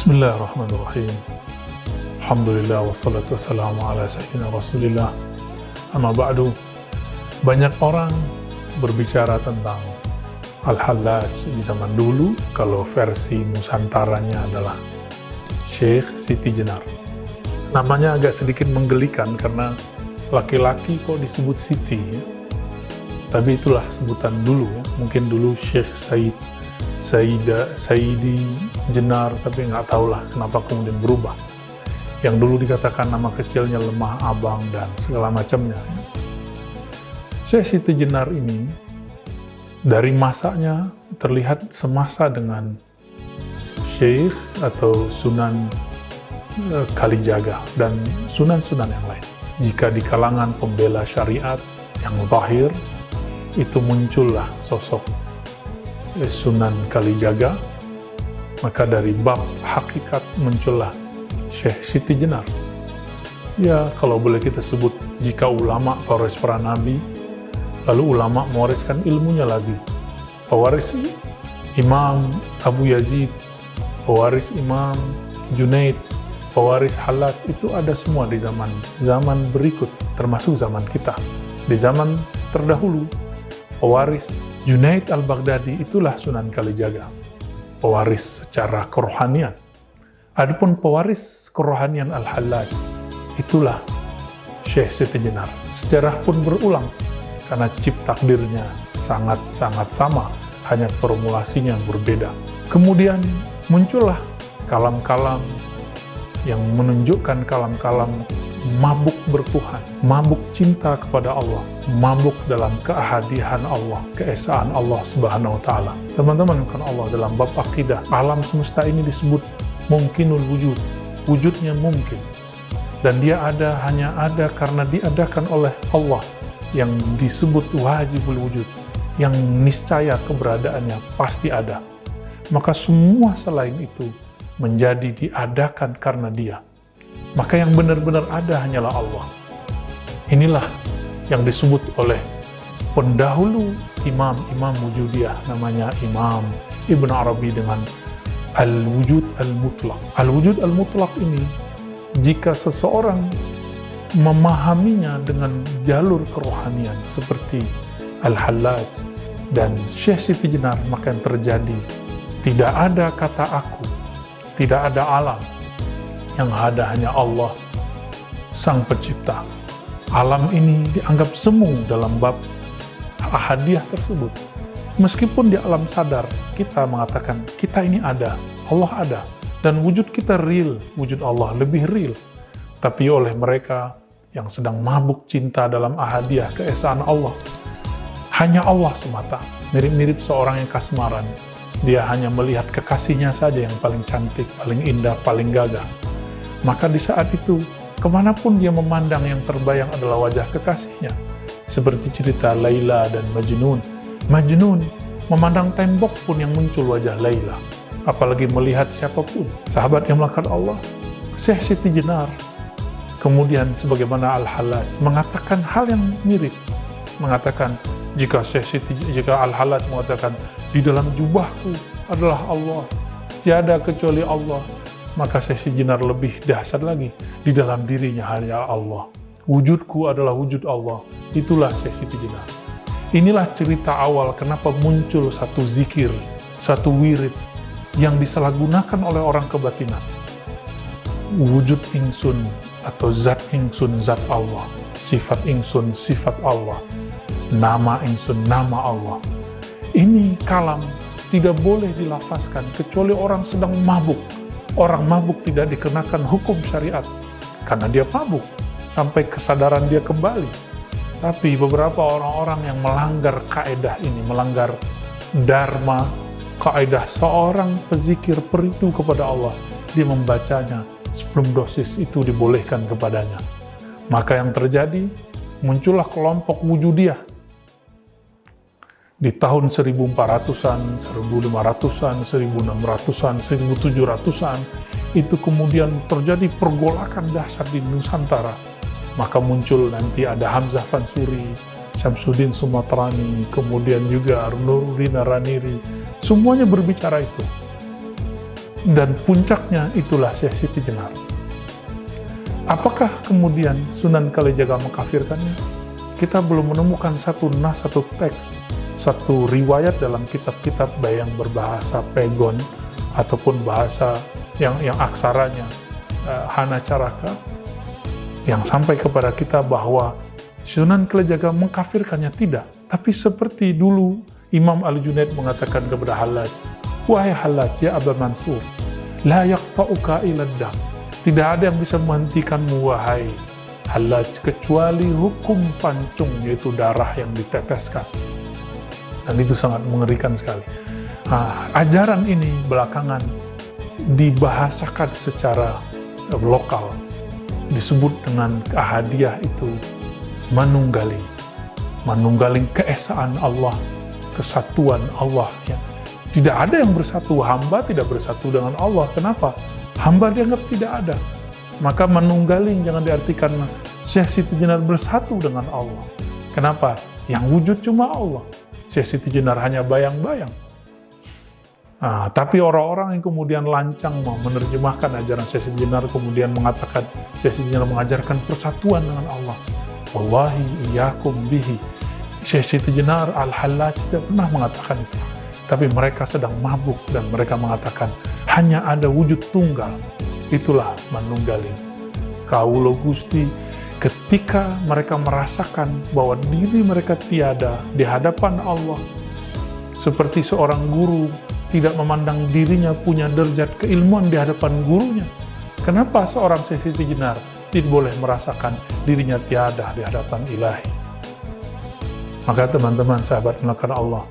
Bismillahirrahmanirrahim. Alhamdulillah wassalatu wassalamu ala sayyidina Rasulillah. Amma ba'du. Banyak orang berbicara tentang Al-Hallaj di zaman dulu, kalau versi Nusantaranya adalah Syekh Siti Jenar. Namanya agak sedikit menggelikan karena laki-laki kok disebut Siti ya. Tapi itulah sebutan dulu ya. Mungkin dulu Syekh Saidi Jenar, tapi nggak tahulah kenapa kemudian berubah. Yang dulu dikatakan nama kecilnya Lemah Abang dan segala macamnya. Syekh Siti Jenar ini dari masanya terlihat semasa dengan Syekh atau Sunan Kalijaga dan sunan-sunan yang lain. Jika di kalangan pembela syariat yang zahir, itu muncullah sosok Sunan Kalijaga, maka dari bab hakikat muncullah Syekh Siti Jenar. Ya, kalau boleh kita sebut, jika ulama pewaris para nabi, lalu ulama mewariskan ilmunya lagi. Pewaris Imam Abu Yazid, pewaris Imam Junaid, pewaris Hallaj, itu ada semua di zaman berikut, termasuk zaman kita. Di zaman terdahulu, pewaris Junaid al-Baghdadi itulah Sunan Kalijaga, pewaris secara kerohanian. Adapun pewaris kerohanian Al-Hallaj, itulah Syekh Siti Jenar. Sejarah pun berulang, karena cip takdirnya sangat-sangat sama, hanya formulasinya yang berbeda. Kemudian muncullah kalam-kalam yang menunjukkan kalam-kalam mabuk bertuhan, mabuk cinta kepada Allah, mabuk dalam keahadian Allah, keesaan Allah Subhanahu wa Ta'ala. Teman-teman, kan Allah dalam bab akidah, alam semesta ini disebut mungkinul wujud, wujudnya mungkin, dan dia hanya ada karena diadakan oleh Allah, yang disebut wajibul wujud, yang niscaya keberadaannya pasti ada. Maka semua selain itu menjadi diadakan karena dia. Maka yang benar-benar ada hanyalah Allah. Inilah yang disebut oleh pendahulu imam Wujudiyah, namanya Imam Ibn Arabi dengan Al-Wujud Al-Mutlaq. Al-Wujud Al-Mutlaq ini, jika seseorang memahaminya dengan jalur kerohanian seperti Al-Hallaj dan Syekh Siti Jenar, maka yang terjadi, tidak ada kata aku, tidak ada alam, yang ada hanya Allah, Sang Pencipta. Alam ini dianggap semu dalam bab ahadiyah tersebut. Meskipun di alam sadar, kita mengatakan, kita ini ada, Allah ada, dan wujud kita real, wujud Allah lebih real. Tapi oleh mereka yang sedang mabuk cinta dalam ahadiyah, keesaan Allah, hanya Allah semata. Mirip-mirip seorang yang kasmaran. Dia hanya melihat kekasihnya saja yang paling cantik, paling indah, paling gagah. Maka di saat itu, kemanapun dia memandang, yang terbayang adalah wajah kekasihnya. Seperti cerita Laila dan Majnun. Majnun memandang tembok pun yang muncul wajah Laila. Apalagi melihat siapapun. Sahabat yang melekat Allah, Syekh Siti Jenar, kemudian sebagaimana Al-Hallaj, mengatakan hal yang mirip. Mengatakan, jika Al-Hallaj mengatakan, di dalam jubahku adalah Allah, tiada kecuali Allah, maka Syekh Siti Jenar lebih dahsyat lagi, di dalam dirinya hanya Allah. Wujudku adalah wujud Allah. Itulah Syekh Siti Jenar. Inilah cerita awal kenapa muncul satu zikir, satu wirid yang disalahgunakan oleh orang kebatinan. Wujud ingsun atau zat ingsun, zat Allah. Sifat ingsun, sifat Allah. Nama ingsun, nama Allah. Ini kalam tidak boleh dilafazkan kecuali orang sedang mabuk. Orang mabuk tidak dikenakan hukum syariat karena dia mabuk sampai kesadaran dia kembali. Tapi beberapa orang-orang yang melanggar kaedah ini, melanggar dharma, kaedah seorang pezikir perindu kepada Allah, dia membacanya sebelum dosis itu dibolehkan kepadanya. Maka yang terjadi, muncullah kelompok Wujudiyah di tahun 1400-an, 1500-an, 1600-an, 1700-an, itu kemudian terjadi pergolakan dahsyat di Nusantara. Maka muncul nanti ada Hamzah Fansuri, Syamsuddin Sumatrani, kemudian juga Nuruddin Raniri, semuanya berbicara itu. dan puncaknya itulah Syekh Siti Jenar. Apakah kemudian Sunan Kalijaga mengkafirkannya? Kita belum menemukan satu nas, satu teks, satu riwayat dalam kitab-kitab baik yang berbahasa Pegon ataupun bahasa yang aksaranya Hana Caraka yang sampai kepada kita bahwa Sunan Kalijaga mengkafirkannya. Tidak. Tapi seperti dulu Imam Al-Junaid mengatakan kepada Hallaj, wahai Hallaj, ya Aba Mansur, la yaqta'uka ila dam. Tidak ada yang bisa menghentikanmu, wahai Hallaj, kecuali hukum pancung, yaitu darah yang diteteskan. Dan itu sangat mengerikan sekali. Ajaran ini belakangan dibahasakan secara lokal, disebut dengan Ahadiyah itu manunggaling keesaan Allah, kesatuan Allah. Ya. Tidak ada yang bersatu, hamba tidak bersatu dengan Allah. Kenapa? Hamba dianggap tidak ada. Maka manunggaling jangan diartikan Syekh Siti Jenar bersatu dengan Allah. Kenapa? Yang wujud cuma Allah. Syekh Siti Jenar hanya bayang-bayang. Tapi orang-orang yang kemudian lancang mau menerjemahkan ajaran Syekh Siti Jenar, kemudian mengatakan Syekh Siti Jenar mengajarkan persatuan dengan Allah. Wallahi iyyakum bihi. Syekh Siti Jenar Al-Hallaj tidak pernah mengatakan itu. Tapi mereka sedang mabuk dan mereka mengatakan hanya ada wujud tunggal. Itulah manunggaling. Kaulo Gusti, ketika mereka merasakan bahwa diri mereka tiada di hadapan Allah, seperti seorang guru tidak memandang dirinya punya derajat keilmuan di hadapan gurunya. Kenapa seorang Syekh Siti Jenar tidak boleh merasakan dirinya tiada di hadapan Ilahi? Maka teman-teman sahabat melakukan Allah,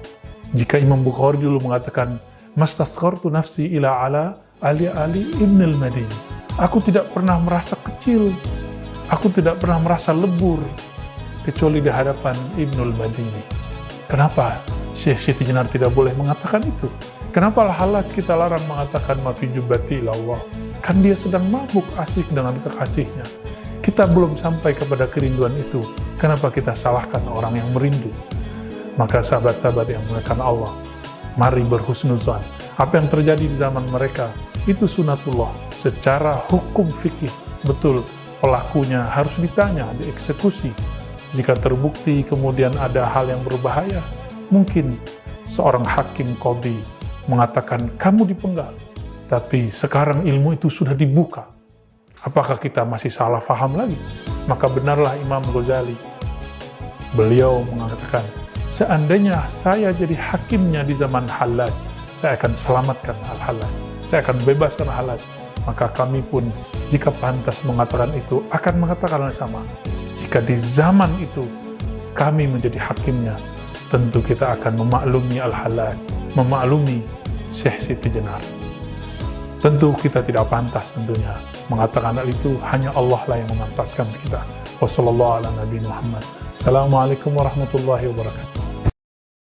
jika Imam Bukhari dulu mengatakan mastasghartu nafsi ila ala Ali Ibnul Madini, aku tidak pernah merasa kecil, aku tidak pernah merasa lebur kecuali di hadapan Ibnul Madini. Kenapa Syekh Siti Jenar tidak boleh mengatakan itu? Kenapa Al-Hallaj kita larang mengatakan mafi jubbati ilallah? Kan dia sedang mabuk asik dengan kekasihnya. Kita belum sampai kepada kerinduan itu. Kenapa kita salahkan orang yang merindu? Maka sahabat-sahabat yang menekan Allah, mari berhusnuzan. Apa yang terjadi di zaman mereka, itu sunatullah. Secara hukum fikih, betul, pelakunya harus ditanya, dieksekusi. Jika terbukti kemudian ada hal yang berbahaya, mungkin seorang hakim qadhi mengatakan kamu dipenggal. Tapi sekarang ilmu itu sudah dibuka. Apakah kita masih salah faham lagi? Maka benarlah Imam Ghazali. Beliau mengatakan, seandainya saya jadi hakimnya di zaman Hallaj, saya akan selamatkan Al-Hallaj. Saya akan bebaskan Al-Hallaj. Maka kami pun, jika pantas mengatakan itu, akan mengatakan yang sama. Jika di zaman itu, kami menjadi hakimnya, tentu kita akan memaklumi Al-Hallaj, memaklumi Syekh Siti Jenar. Tentu kita tidak pantas tentunya mengatakan hal itu, hanya Allah lah yang memantaskan kita. Wassalamualaikum warahmatullahi wabarakatuh.